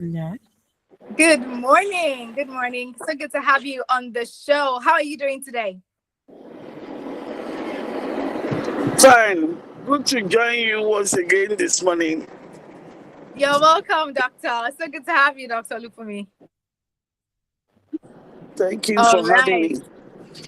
Yeah. Good morning. Good morning. So good to have you on the show. How are you doing today? Fine. Good to join you once again this morning. You're welcome, Doctor. So good to have you, Dr. Lufumi. Thank you All for having right. me.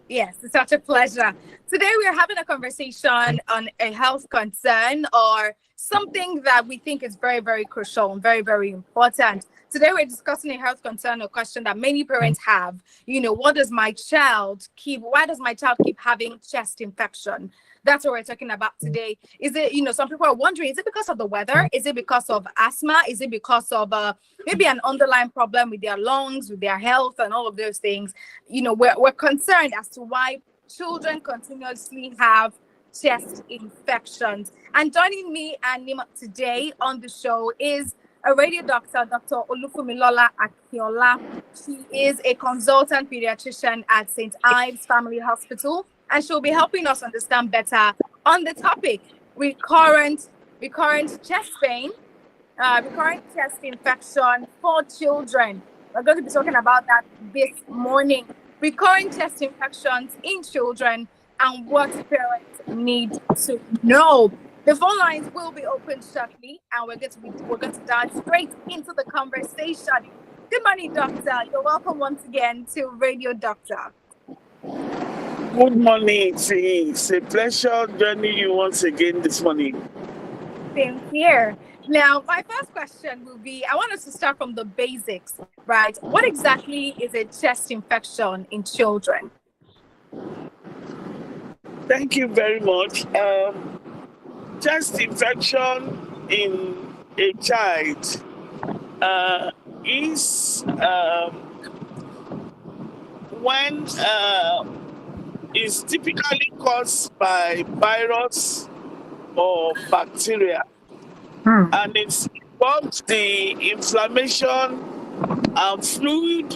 Yes, it's such a pleasure. Today we are having a conversation on a health concern or something that we think is very, very crucial and very, very important. Today we're discussing a health concern or question that many parents have. What does my child keep? Why does my child keep having chest infection? That's what we're talking about today. Is it, some people are wondering, is it because of the weather? Is it because of asthma? Is it because of maybe an underlying problem with their lungs, with their health, and all of those things? We're concerned as to why children continuously have chest infections. And joining me and Nima today on the show is a radio doctor, Dr. Olufumilola Akiola. She is a consultant pediatrician at St. Ives Family Hospital, and she'll be helping us understand better on the topic recurrent recurrent chest pain, recurrent chest infection for children. We're going to be talking about that this morning. Recurrent chest infections in children and what parents need to know. The phone lines will be open shortly, and we're going to dive straight into the conversation. Good morning, Doctor. You're welcome once again to Radio Doctor. Good morning, T. It's a pleasure joining you once again this morning. Same here. Now, my first question will be I want us to start from the basics, right? What exactly is a chest infection in children? Thank you very much. Chest infection in a child is when is typically caused by virus or bacteria, Hmm. and it involves the inflammation and fluid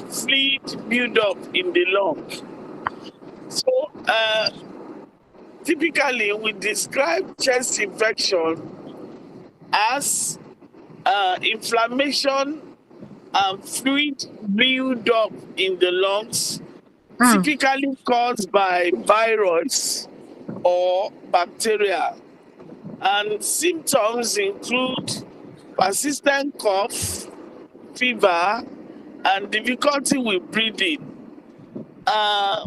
buildup in the lung. So, typically, we describe chest infection as inflammation and fluid buildup in the lungs, Hmm. typically caused by virus or bacteria. And symptoms include persistent cough, fever, and difficulty with breathing. Uh,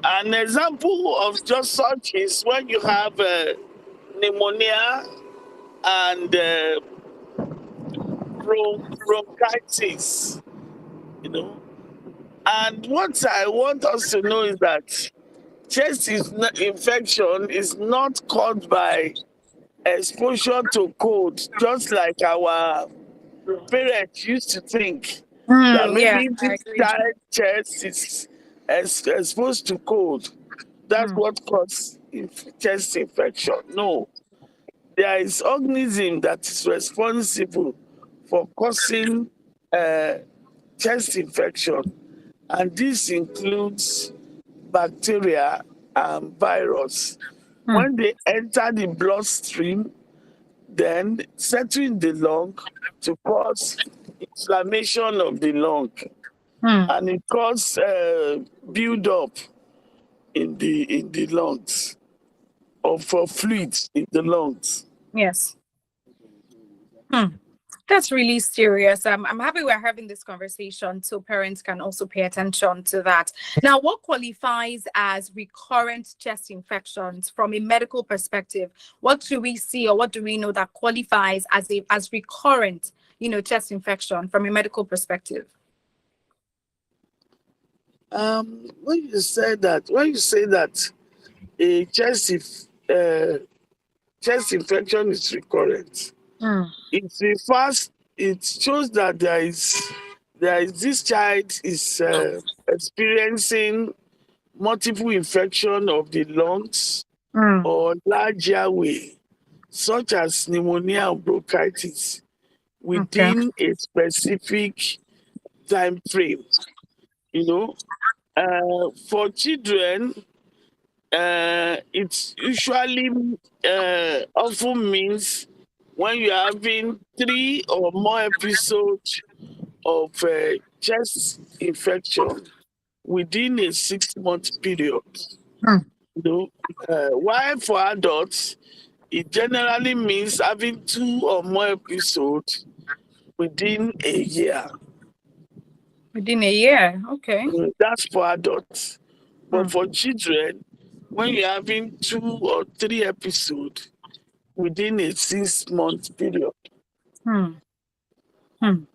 an example of just such is when you have pneumonia and bronchitis, you know. And what I want us to know is that infection is not caused by exposure to cold, just like our parents used to think that Yeah, maybe I this agree. child chest is exposed to cold. That's Hmm. what causes chest infection. No, there is organism that is responsible for causing uh, chest infection, and this includes bacteria and virus. Hmm. When they enter the bloodstream, then settle in the lung to cause inflammation of the lung, Hmm. and it causes build up in the lungs of for fluids in the lungs. Yes. Hmm. That's really serious. I'm happy we're having this conversation so parents can also pay attention to that. Now, what qualifies as recurrent chest infections from a medical perspective? What do we see or what do we know that qualifies as recurrent, chest infection from a medical perspective? When you say that a chest infection is recurrent, Hmm. it shows that there is this child is experiencing multiple infection of the lungs Hmm. or large airway, such as pneumonia and bronchitis, Okay. within a specific time frame. You know, for children, it usually often means when you're having 3 or more episodes of chest infection within a 6-month period. Mm. You know, while for adults, it generally means having 2 or more episodes within a year. Within a year. Okay. That's for adults. But Mm. for children, when you're having 2 or 3 episodes within a 6-month period. Mm. Mm.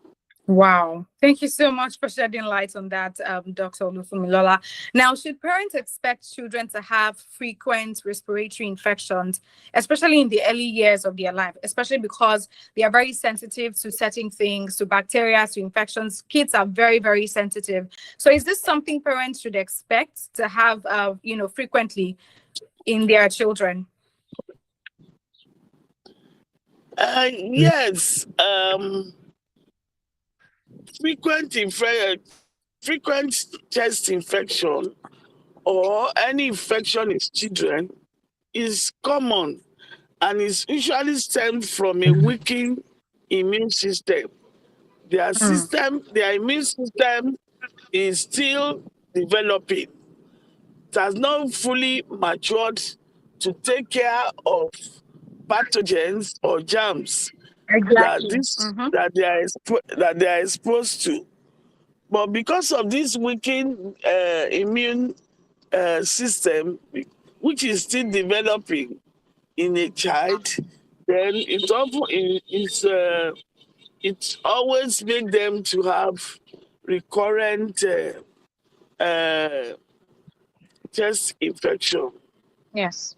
Wow. Thank you so much for shedding light on that, Dr. Olufumilola. Now, should parents expect children to have frequent respiratory infections, especially in the early years of their life, especially because they are very sensitive to certain things, to bacteria, to infections? Kids are very, very sensitive. So is this something parents should expect to have, frequently in their children? Yes. Frequent chest infection or any infection in children is common and is usually stemmed from a weakened immune system. Mm. Their immune system is still developing. It has not fully matured to take care of pathogens or germs Exactly. Mm-hmm. that they are exposed to. But because of this weakened immune system, which is still developing in a child, then it always makes them to have recurrent uh, chest infection. Yes.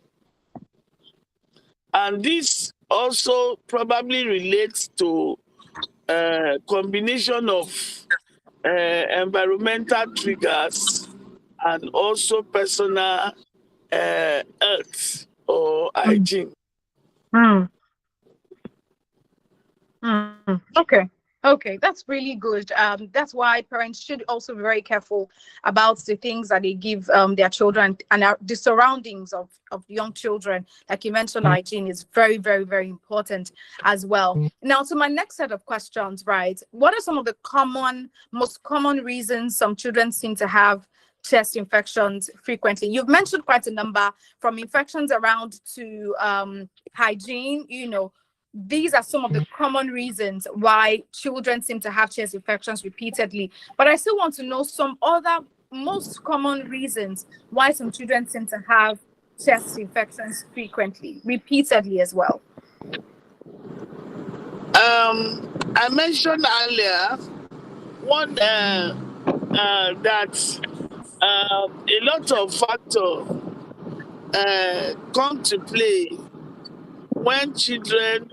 And this also probably relates to combination of environmental triggers and also personal health or Mm. hygiene. Mm. Okay. Okay, that's really good. That's why parents should also be very careful about the things that they give their children and the surroundings of young children. Like you mentioned, hygiene is very, very, very important as well. Now, to my next set of questions, right? What are some of the most common reasons some children seem to have chest infections frequently? You've mentioned quite a number, from infections around to hygiene, these are some of the common reasons why children seem to have chest infections repeatedly. But I still want to know some other most common reasons why some children seem to have chest infections frequently, repeatedly as well. I mentioned earlier one that a lot of factors come to play why children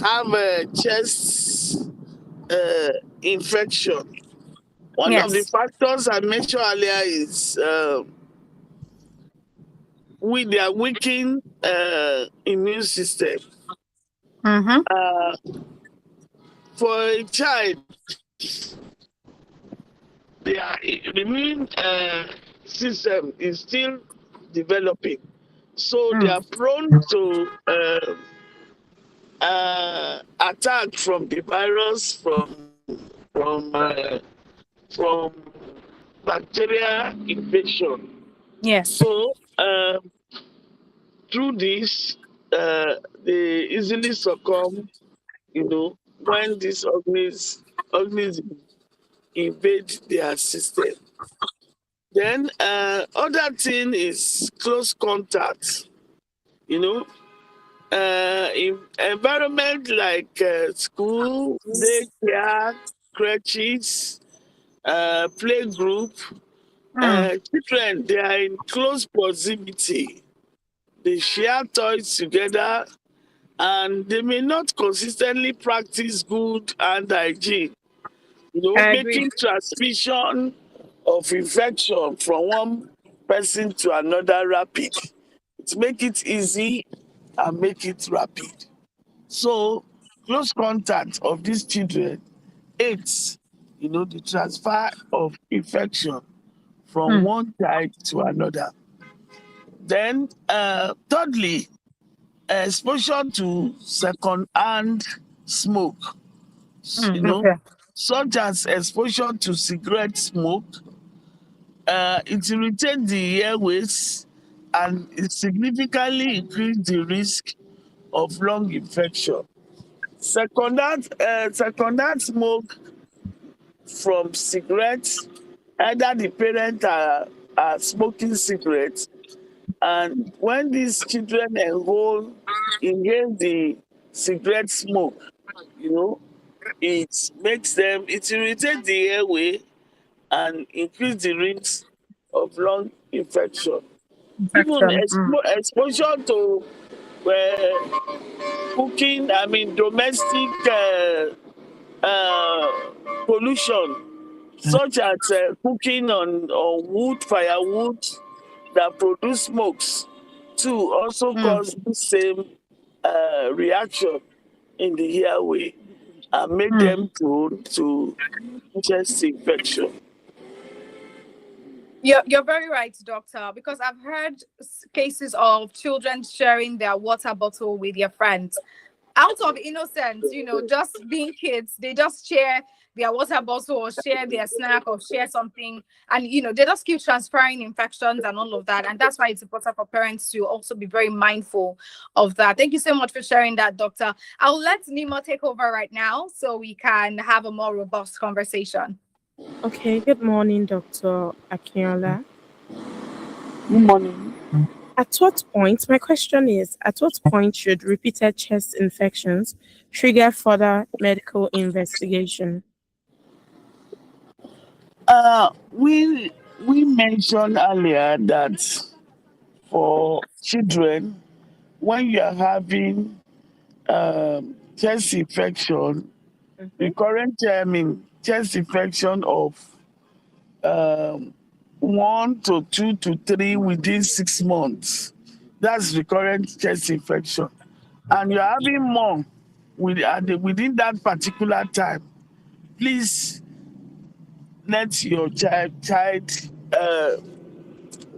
have a chest infection. One of the Yes. factors I mentioned earlier is with their weakened immune system. Mm-hmm. For a child, the immune system is still developing, so they Mm. are prone to attack from the virus, from uh, from bacterial infection. Yes. So through this, they easily succumb. When these organisms invade their system. Then other thing is close contact. In environment like school, daycare, crèches, play group, Mm. children, they are in close proximity. They share toys together, and they may not consistently practice good hand hygiene, I agree. making transmission of infection from one person to another rapid. It make it easy and make it rapid. So close contact of these children aids, the transfer of infection from Mm. one child to another. Then thirdly, exposure to second-hand smoke, Okay. such as exposure to cigarette smoke, it irritates the airways and it significantly increases the risk of lung infection. Second-hand smoke from cigarettes, either the parents are smoking cigarettes, and when these children inhale the cigarette smoke, you know, it irritates the airway and increase the risk of lung infection. Even Infection. exposure to cooking, I mean domestic pollution, such as cooking on firewood that produce smokes, too also cause the same reaction in the airway and make them prone to chest infection. You're very right, doctor, because I've heard cases of children sharing their water bottle with their friends out of innocence, just being kids. They just share their water bottle or share their snack or share something, and they just keep transferring infections and all of that. And that's why it's important for parents to also be very mindful of that. Thank you so much for sharing that, doctor. I'll let Nima take over right now so we can have a more robust conversation. Okay, good morning, Dr. Akinola. Good morning. My question is, at what point should repeated chest infections trigger further medical investigation? We mentioned earlier that for children, when you are having chest infection, recurrent chest infection of 1 to 2 to 3 within 6 months, that's recurrent chest infection, and you're having more within that particular time, please let your child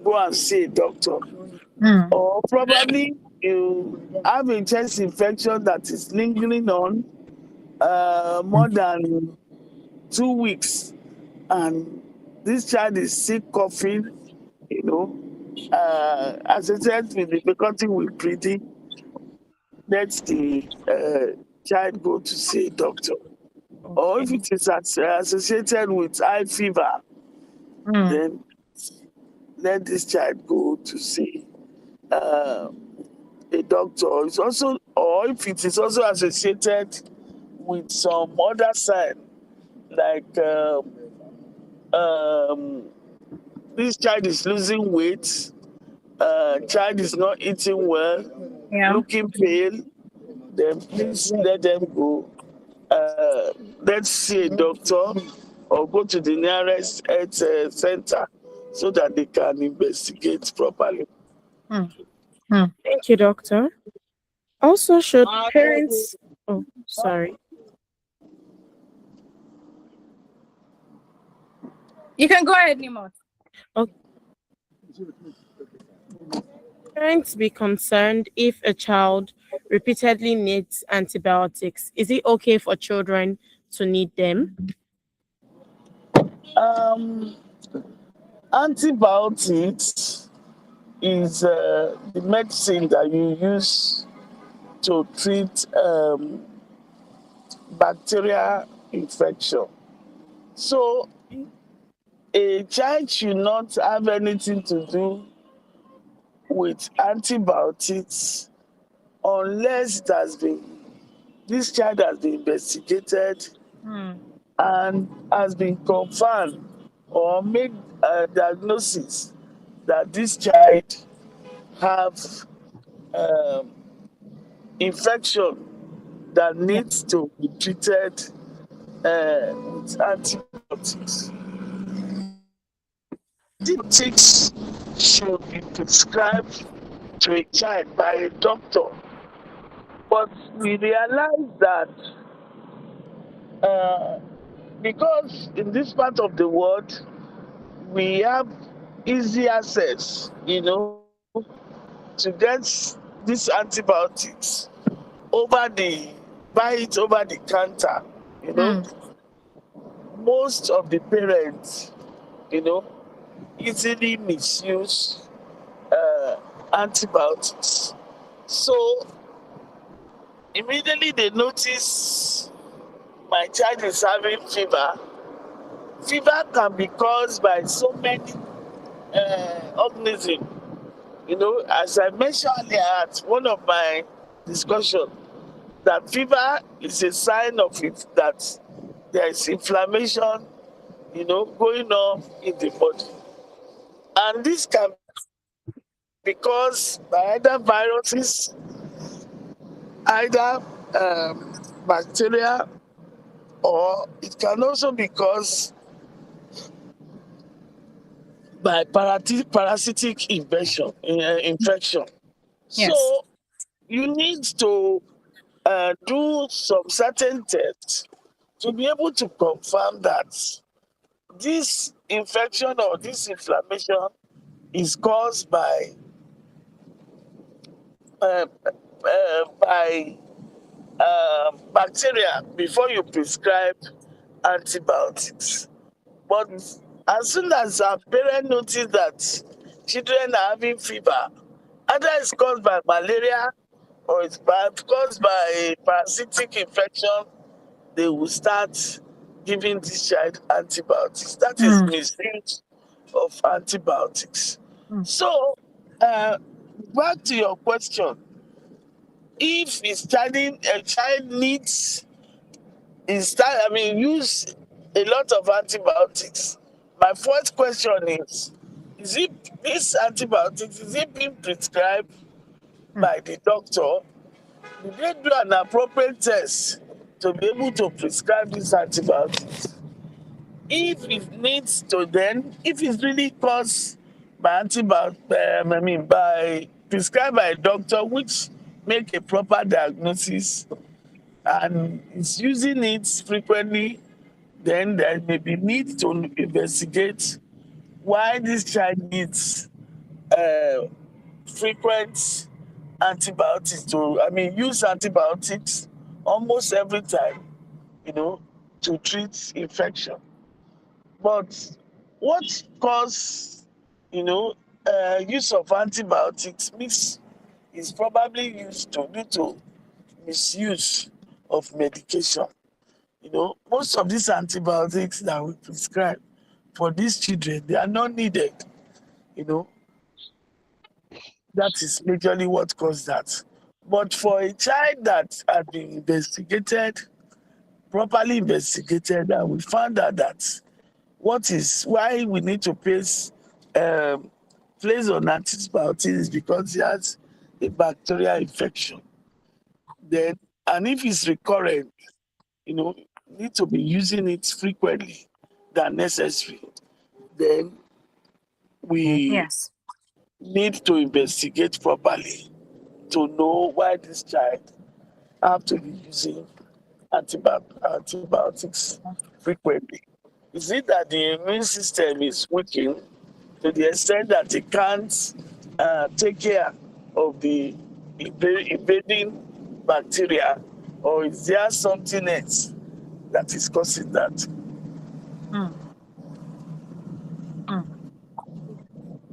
go and see a doctor. Or probably you have a chest infection that is lingering on more than 2 weeks, and this child is sick, coughing, associated with difficulty with breathing. Let the child go to see a doctor. Or if it is associated with high fever, then let this child go to see a doctor. It's also, or if it is also associated with some other sign, like this child is losing weight, child is not eating well, looking pale, then please let them go. Let's see a doctor or go to the nearest health center so that they can investigate properly. Thank you, doctor. Also, should parents... Oh, sorry. You can go ahead, Nima. Okay. Parents be concerned if a child repeatedly needs antibiotics. Is it okay for children to need them? Antibiotics is the medicine that you use to treat bacterial infection. So a child should not have anything to do with antibiotics unless this child has been investigated and has been confirmed or made a diagnosis that this child have infection that needs to be treated with antibiotics. Antibiotics should be prescribed to a child by a doctor, but we realize that because in this part of the world we have easy access, to get these antibiotics buy it over the counter, most of the parents, easily misuse antibiotics. So immediately they notice my child is having fever. Fever can be caused by so many organisms. As I mentioned earlier at one of my discussions, that fever is a sign of it that there is inflammation, going on in the body. And this can be caused by either viruses, either bacteria, or it can also be caused by parasitic infection. Yes. So you need to do some certain tests to be able to confirm that this infection or this inflammation is caused by bacteria before you prescribe antibiotics. But as soon as our parents notice that children are having fever, either it's caused by malaria or it's caused by a parasitic infection, they will start giving this child antibiotics. That is misuse of antibiotics. So, back to your question, if a child needs use a lot of antibiotics, my first question is it this antibiotics, is it being prescribed by the doctor? Do they do an appropriate test to be able to prescribe these antibiotics? If it's really caused by prescribed by a doctor, which make a proper diagnosis and is using it frequently, then there may be need to investigate why this child needs frequent antibiotics use antibiotics almost every time, to treat infection. But what cause, use of antibiotics is probably due to misuse of medication. Most of these antibiotics that we prescribe for these children, they are not needed. That is majorly what caused that. But for a child that had been properly investigated, and we found out that why we need to place on antibiotics is because he has a bacterial infection. Then, and if it's recurrent, need to be using it frequently than necessary. Then we need to investigate properly to know why this child have to be using antibiotics frequently. Is it that the immune system is weakening to the extent that it can't take care of the invading bacteria, or is there something else that is causing that?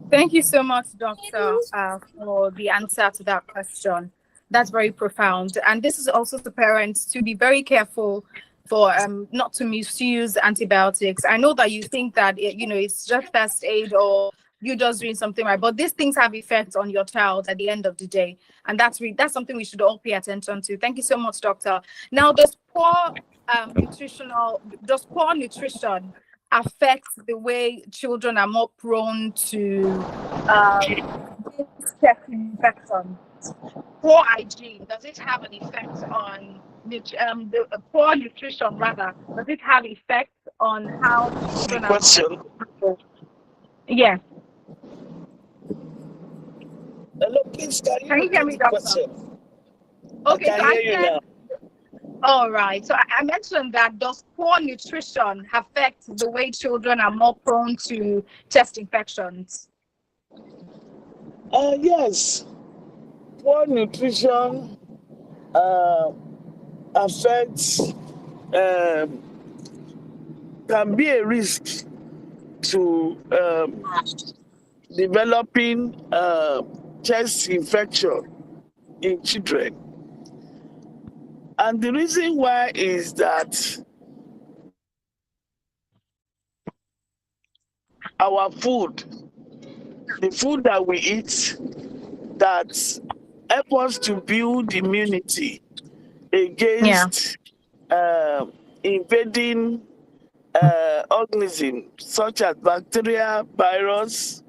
Thank you so much, Doctor, for the answer to that question. That's very profound. And this is also to parents to be very careful for not to misuse antibiotics. I know that you think that it's just first aid or you're just doing something right, but these things have effects on your child at the end of the day, and that's something we should all pay attention to. Thank you so much, Doctor. Now, does poor nutrition affect the way children are more prone to chest infection? Poor hygiene, does it have an effect on poor nutrition rather? Does it have effect on how children are? Yes. Hello, please, can you hear me, Doctor? Question? Okay, I can hear you now. All right. So I mentioned that does poor nutrition affect the way children are more prone to chest infections? Yes. poor nutrition affects can be a risk to developing chest infection in children. And the reason why is that our food, the food that we eat, that help us to build immunity against invading organisms such as bacteria, virus,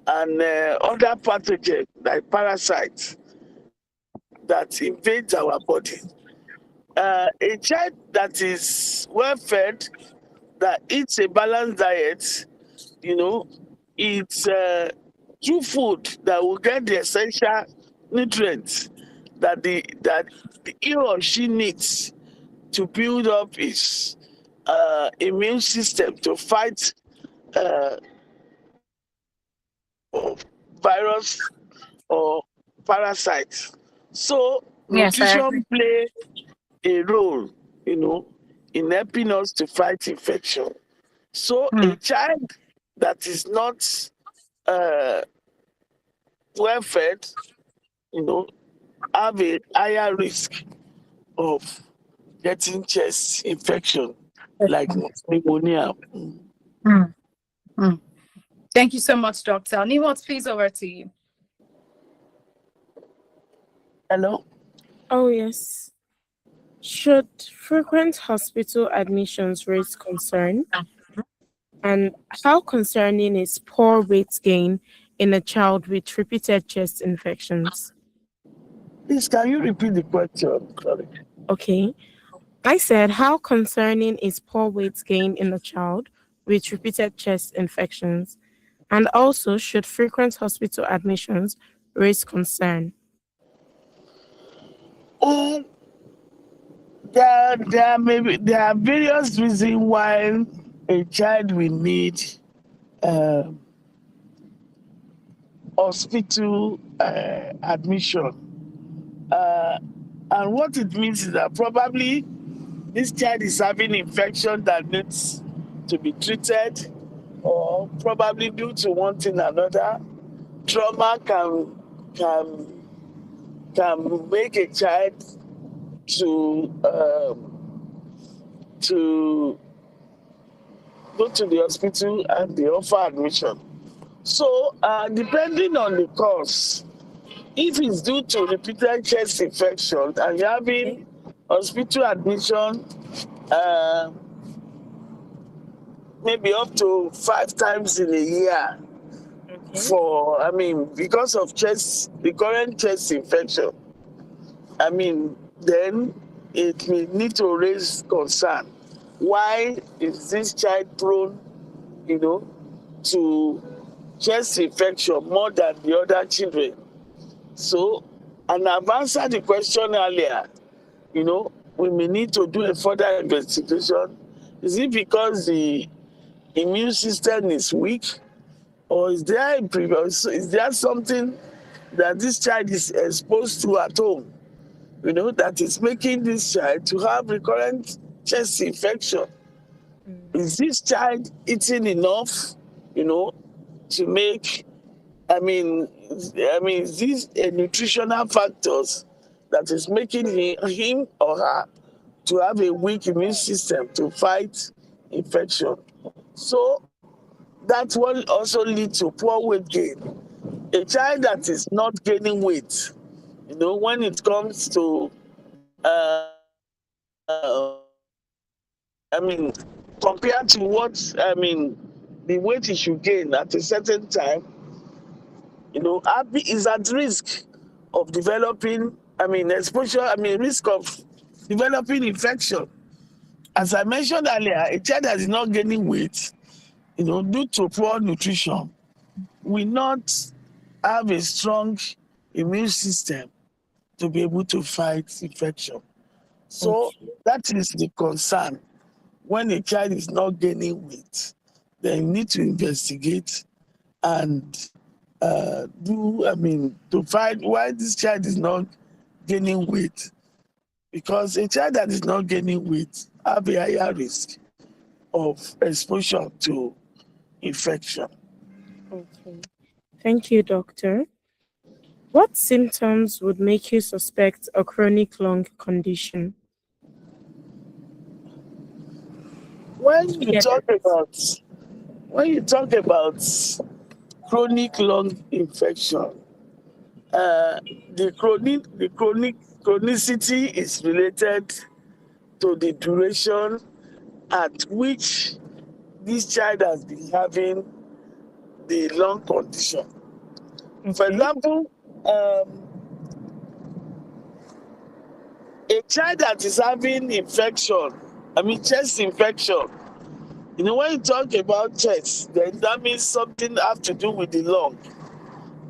and other pathogens like parasites that invade our body. A child that is well fed, that eats a balanced diet, it's true food that will get the essential nutrients that he or she needs to build up his immune system to fight virus or parasites. So Yes, I agree. nutrition play a role, in helping us to fight infection. So a child that is not well fed, have a higher risk of getting chest infection like pneumonia. Mm. Thank you so much, Dr. Nimot, please over to you. Hello? Oh, yes. Should frequent hospital admissions raise concern? And how concerning is poor weight gain in a child with repeated chest infections? Please, can you repeat the question? Sorry. Okay. I said, how concerning is poor weight gain in a child with repeated chest infections? And also, should frequent hospital admissions raise concern? Oh, there are various reasons why a child will need hospital admission. And what it means is that probably this child is having infection that needs to be treated, or probably due to one thing or another, trauma can make a child to go to the hospital and they offer admission. So depending on the cause, if it's due to repeated chest infection and you're having hospital admission maybe up to 5 times in a year because of recurrent chest infection, then it may need to raise concern. Why is this child prone, to chest infection more than the other children? So, and I've answered the question earlier, we may need to do a further investigation. Is it because the immune system is weak, or is there something that this child is exposed to at home, that is making this child to have recurrent chest infection? Is this child eating enough, to make, is these nutritional factors that is making him or her to have a weak immune system to fight infection? So that will also lead to poor weight gain. A child that is not gaining weight, when it comes to, compared to what, the weight he should gain at a certain time, is at risk of developing, risk of developing infection. As I mentioned earlier, a child that is not gaining weight, due to poor nutrition, will not have a strong immune system to be able to fight infection. So that is the concern. When a child is not gaining weight, then you need to investigate and to find why this child is not gaining weight. Because a child that is not gaining weight have a higher risk of exposure to infection. Okay. Thank you, doctor. What symptoms would make you suspect a chronic lung condition? When you Yes. talk about chronic lung infection, the chronicity is related to the duration at which this child has been having the lung condition. For Okay. example, a child that is having chest infection, when you talk about chest, then that means something have to do with the lung.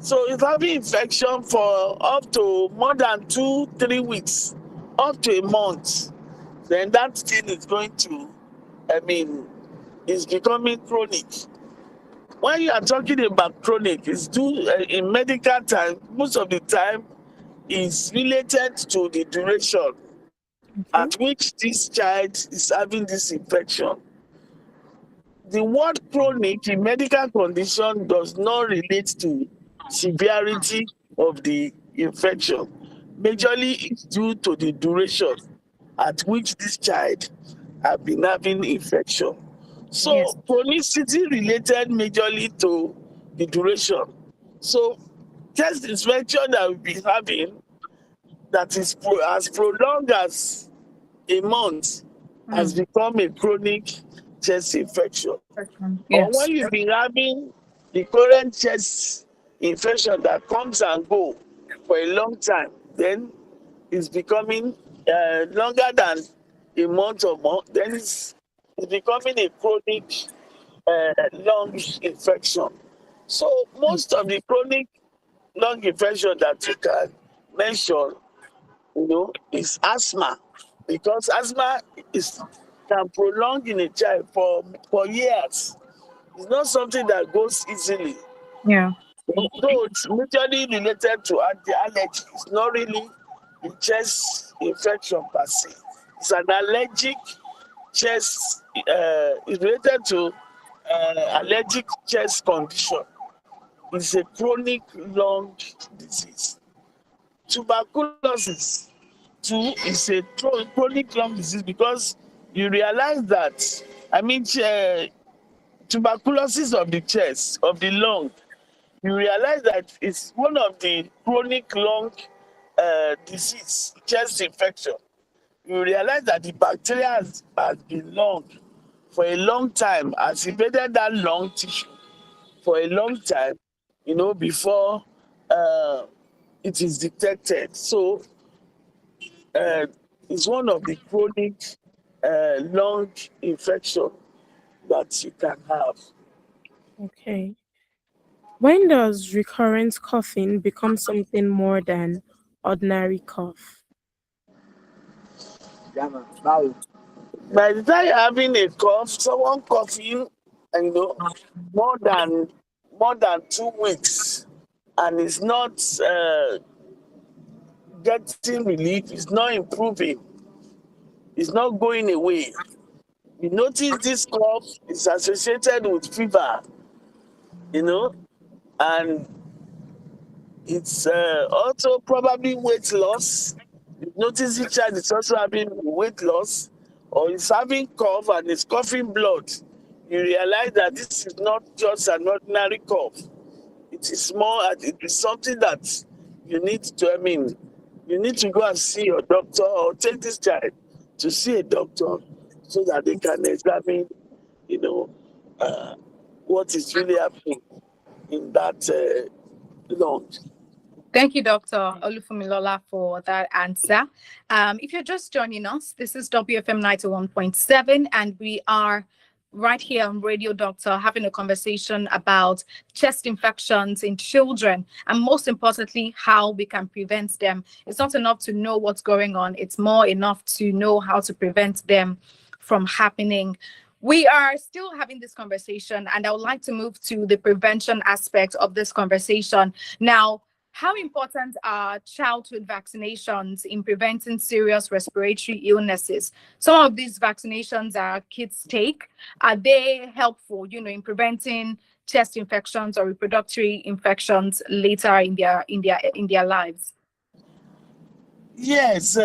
So if having infection for up to more than 2-3 weeks, up to a month, then that thing is going to, is becoming chronic. When you are talking about chronic, it's in medical time, most of the time is related to the duration Okay. at which this child is having this infection. The word chronic in medical condition does not relate to severity of the infection. Majorly, it's due to the duration at which this child have been having infection. So Yes. chronicity related majorly to the duration. So chest infection that we'll be having that is as prolonged as a month has become a chronic chest infection. Or Yes. when you've been having the current chest infection that comes and go for a long time, then it's becoming longer than a month or more, then it's becoming a chronic lung infection. So most of the chronic lung infection that you can mention, is asthma, because asthma can prolong in a child for years. It's not something that goes easily. Yeah. Though it's majorly related to allergy, it's not really a chest infection per se. It's an allergic chest, it's related to allergic chest condition. It's a chronic lung disease. Tuberculosis too is a chronic lung disease, because you realize that, tuberculosis of the chest, of the lung, you realize that it's one of the chronic lung disease, chest infection. You realize that the bacteria has been long for a long time, has invaded that lung tissue for a long time, before it is detected. So uh, it's one of the chronic lung infection that you can have. Okay. When does recurrent coughing become something more than ordinary cough? By the time you're having a cough, someone coughing, and more than 2 weeks, and it's not getting relief, it's not improving, it's not going away. You notice this cough is associated with fever, and it's also probably weight loss. You notice the child is also having weight loss, or is having cough and is coughing blood. You realize that this is not just an ordinary cough. It is something that you need to go and see your doctor, or take this child to see a doctor so that they can examine, uh, what is really happening in that lung. Thank you, Dr. Olufumilola, for that answer. If you're just joining us, this is WFM 91.7, and we are right here on Radio Doctor having a conversation about chest infections in children, and most importantly, how we can prevent them. It's not enough to know what's going on, it's more enough to know how to prevent them from happening. We are still having this conversation, and I would like to move to the prevention aspect of this conversation. Now, how important are childhood vaccinations in preventing serious respiratory illnesses? Some of these vaccinations that kids take, are they helpful, in preventing chest infections or reproductory infections later in their lives? Yes,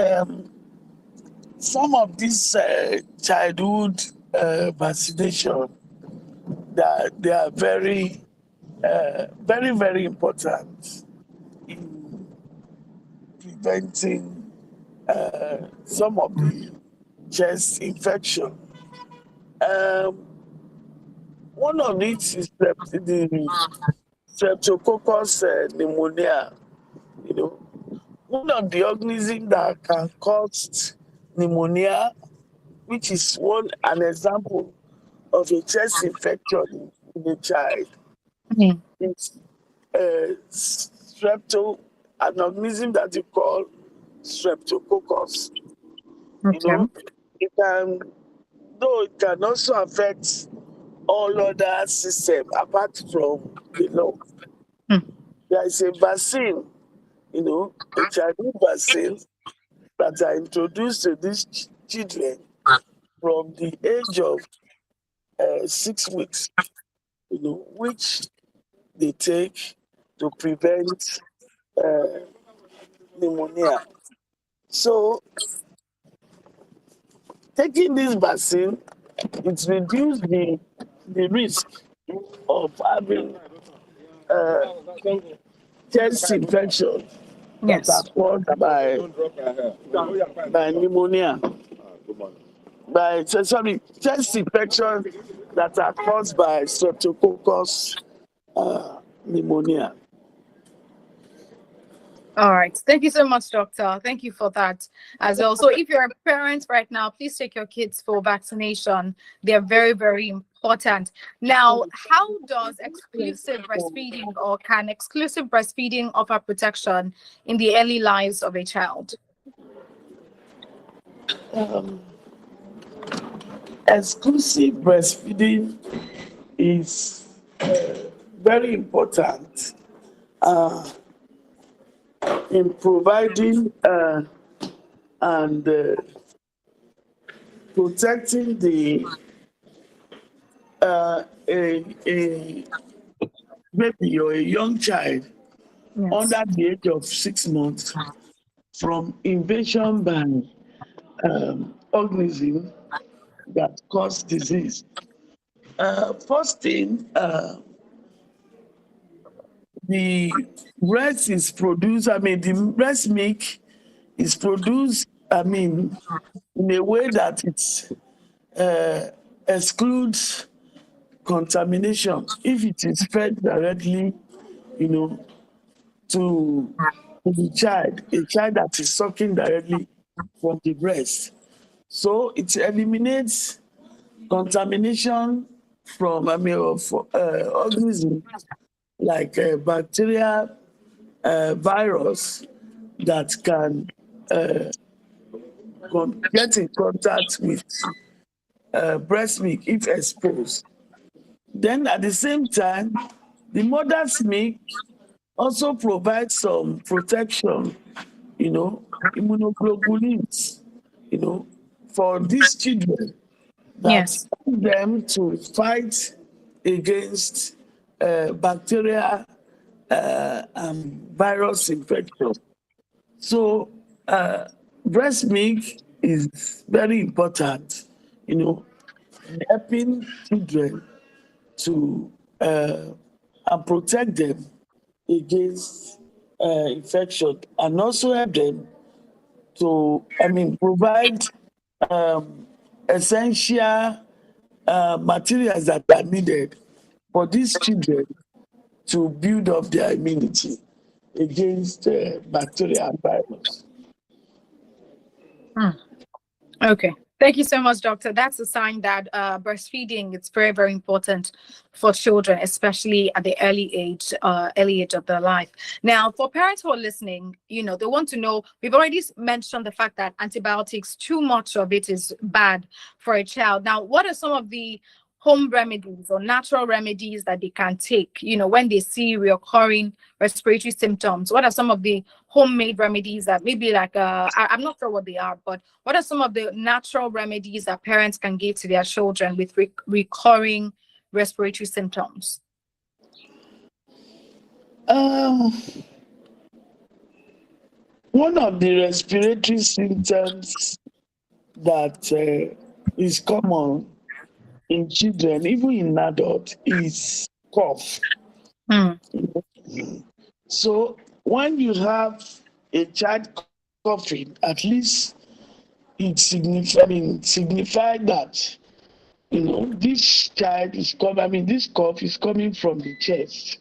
some of these childhood vaccination that they are very important in preventing some of the chest infection. Um, One of it is the streptococcus pneumonia. You know, one of the organisms that can cause pneumonia, which is an example of a chest infection in a child, Mm. is an organism that you call streptococcus. You Okay. know, it can, though it can also affect all other systems apart from the lung. Mm. There is a vaccine, a childhood vaccine that are introduced to these children from the age of 6 weeks, which they take to prevent uh, pneumonia. So, taking this vaccine, it reduces the risk of having uh, chest infection that are Yes. caused by pneumonia. Chest infection that are caused by streptococcus pneumonia. All right. Thank you so much, doctor. Thank you for that as well. So if you're a parent right now, please take your kids for vaccination. They're very, very important. Now, how does exclusive breastfeeding, or can exclusive breastfeeding offer protection in the early lives of a child? Um, Exclusive breastfeeding is very important in providing and protecting a baby or a young child Yes. under the age of 6 months from invasion by organisms that cause disease. First thing, the breast is produced, the breast milk is produced, in a way that it excludes contamination. If it is fed directly, you know, to the child, a child that is sucking directly from the breast. So it eliminates contamination from, of organisms like bacteria, virus that can get in contact with breast milk if exposed. Then at the same time, the mother's milk also provides some protection, immunoglobulins, for these children that Yes. help them to fight against bacteria and virus infection. So breast milk is very important, in helping children to and protect them against infection, and also help them to, provide essential materials that are needed for these children to build up their immunity against bacteria and virus. Okay. Thank you so much, doctor. That's a sign that breastfeeding is very, very important for children, especially at the early age of their life. Now, for parents who are listening, they want to know, we've already mentioned the fact that antibiotics, too much of it is bad for a child. Now, what are some of the home remedies or natural remedies that they can take, when they see recurring respiratory symptoms? What are some of the homemade remedies that maybe like, I'm not sure what they are, but what are some of the natural remedies that parents can give to their children with recurring respiratory symptoms? One of the respiratory symptoms that is common in children, even in adults, is cough. So when you have a child coughing, at least it signify that this child is coming. This cough is coming from the chest.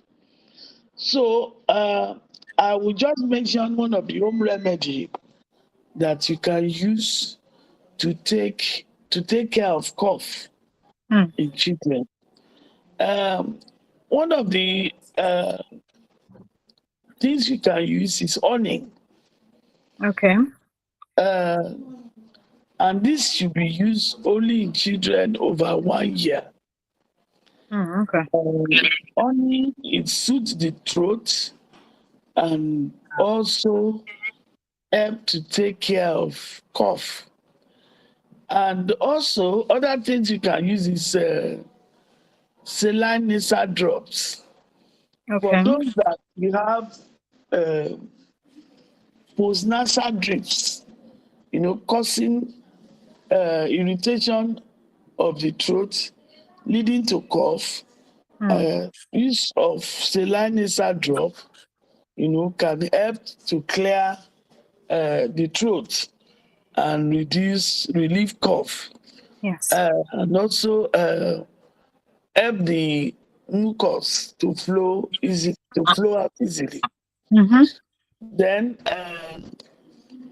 So I will just mention one of the home remedy that you can use to take care of cough in children. One of the things you can use is honey. Okay. And this should be used only in children over 1 year. Okay. Honey, it soothes the throat and also help to take care of cough. And also, other things you can use is saline nasal drops. Okay. For those that you have postnasal drips, causing irritation of the throat, leading to cough. Use of saline nasal drop, can help to clear the throat and relieve cough. Yes. And also help the mucus to flow out easily. Then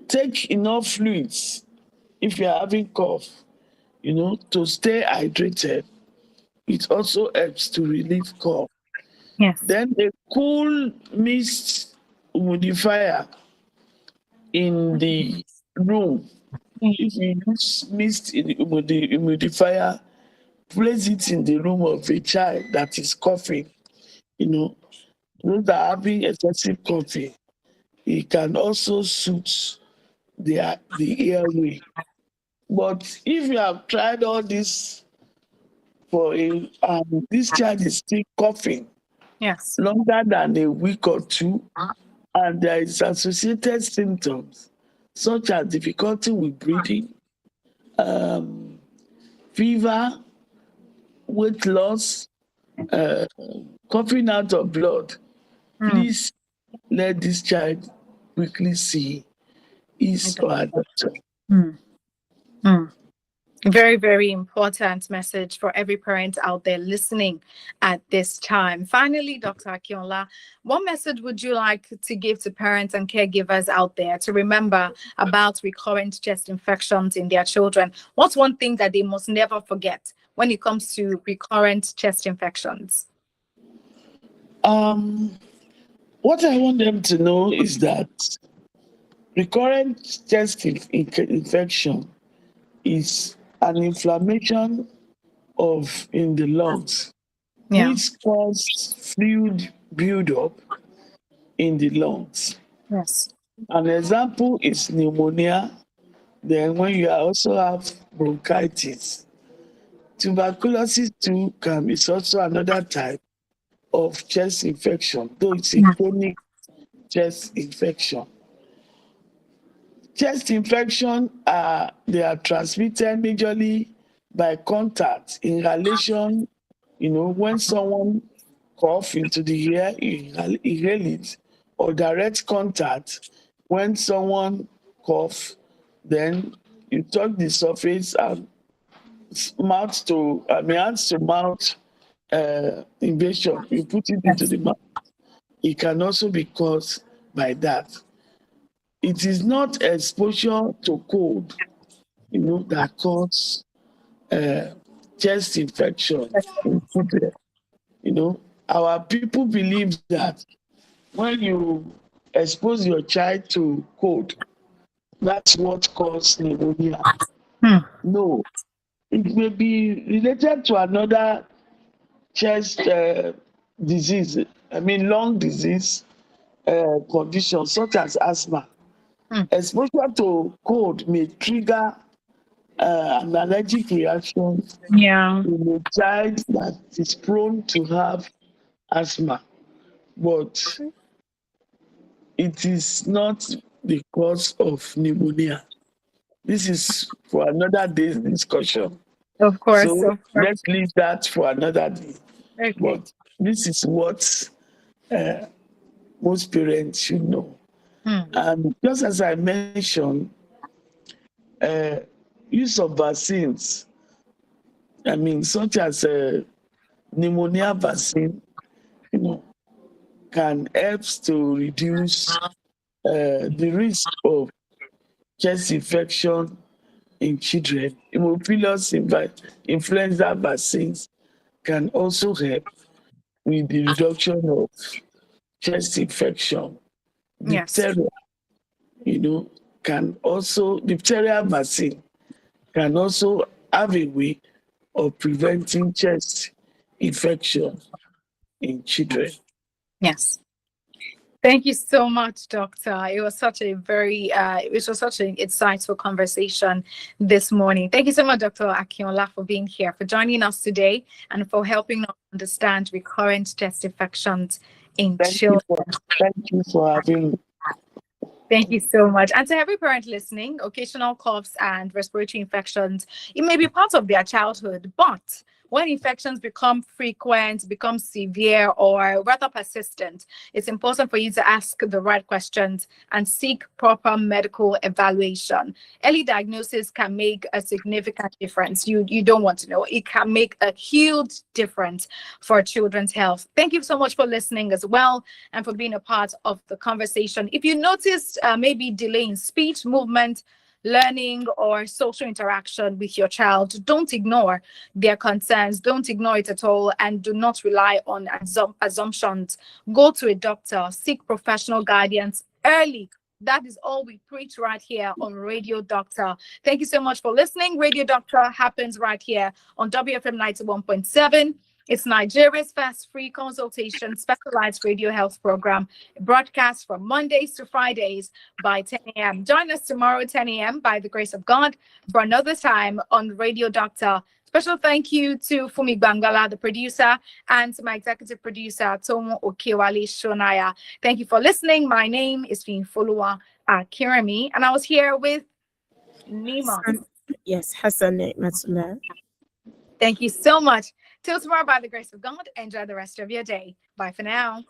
take enough fluids if you're having cough, to stay hydrated. It also helps to relieve cough. Yes. Then a cool mist humidifier in the room. If you use mist in the humidifier, place it in the room of a child that is coughing. Those that are having excessive coughing, it can also soothe the airway. But if you have tried all this this child is still coughing Yes. longer than a week or two, and there is associated symptoms such as difficulty with breathing, fever, weight loss, coughing out of blood, please let this child quickly see his or her doctor. Very, very important message for every parent out there listening at this time. Finally, Dr. Akinola, what message would you like to give to parents and caregivers out there to remember about recurrent chest infections in their children? What's one thing that they must never forget when it comes to recurrent chest infections? What I want them to know is that recurrent chest infection is an inflammation in the lungs, which causes fluid buildup in the lungs. Yes. An example is pneumonia. Then when you also have bronchitis, tuberculosis too is also another type of chest infection, though it's a chronic chest infection. Chest infection they are transmitted majorly by contact, inhalation. When someone cough into the air, inhale it, or direct contact. When someone cough, then you touch the surface and hands to mouth invasion. You put it into the mouth. It can also be caused by that. It is not exposure to cold that cause chest infection in children. Our people believe that when you expose your child to cold, that's what causes pneumonia. Hmm. No, it may be related to another chest disease, lung disease condition such as asthma. Hmm. Exposure to cold may trigger an allergic reaction Yeah. in a child that is prone to have asthma, but it is not the cause of pneumonia. This is for another day's discussion. Of course. So Of course. let's leave that for another day. Okay. But this is what most parents should know. Hmm. And just as I mentioned, uh, use of vaccines, such as pneumonia vaccine, you know, can help to reduce the risk of chest infection in children. Hemophilus influenza vaccines can also help with the reduction of chest infection. Yes. Diphtheria, diphtheria vaccine can also have a way of preventing chest infection in children. Yes. Thank you so much, Doctor. It was such a such an insightful conversation this morning. Thank you so much, Dr. Akinola, for being here, for joining us today, and for helping us understand recurrent chest infections in children. Thank you for having me. Thank you so much. And to every parent listening, occasional coughs and respiratory infections, it may be part of their childhood, but when infections become frequent, become severe, or rather persistent, it's important for you to ask the right questions and seek proper medical evaluation. Early diagnosis can make a significant difference. You don't want to know. It can make a huge difference for children's health. Thank you so much for listening as well, and for being a part of the conversation. If you noticed maybe delay in speech, movement, learning, or social interaction with your child, don't ignore their concerns. Don't ignore it at all, and do not rely on assumptions. Go to a doctor, seek professional guidance early. That is all we preach right here on Radio Doctor. Thank you so much for listening. Radio Doctor happens right here on WFM 91.7. It's Nigeria's first free consultation specialized radio health program, broadcast from Mondays to Fridays by 10 a.m. Join us tomorrow, 10 a.m. by the grace of God, for another time on Radio Doctor. Special thank you to Fumi Bangala, the producer, and to my executive producer, Tomo Okewale Shonaya. Thank you for listening. My name is Finfolua Kirami, and I was here with Nima. Yes, Hassan Matula. Thank you so much. Till tomorrow, by the grace of God, enjoy the rest of your day. Bye for now.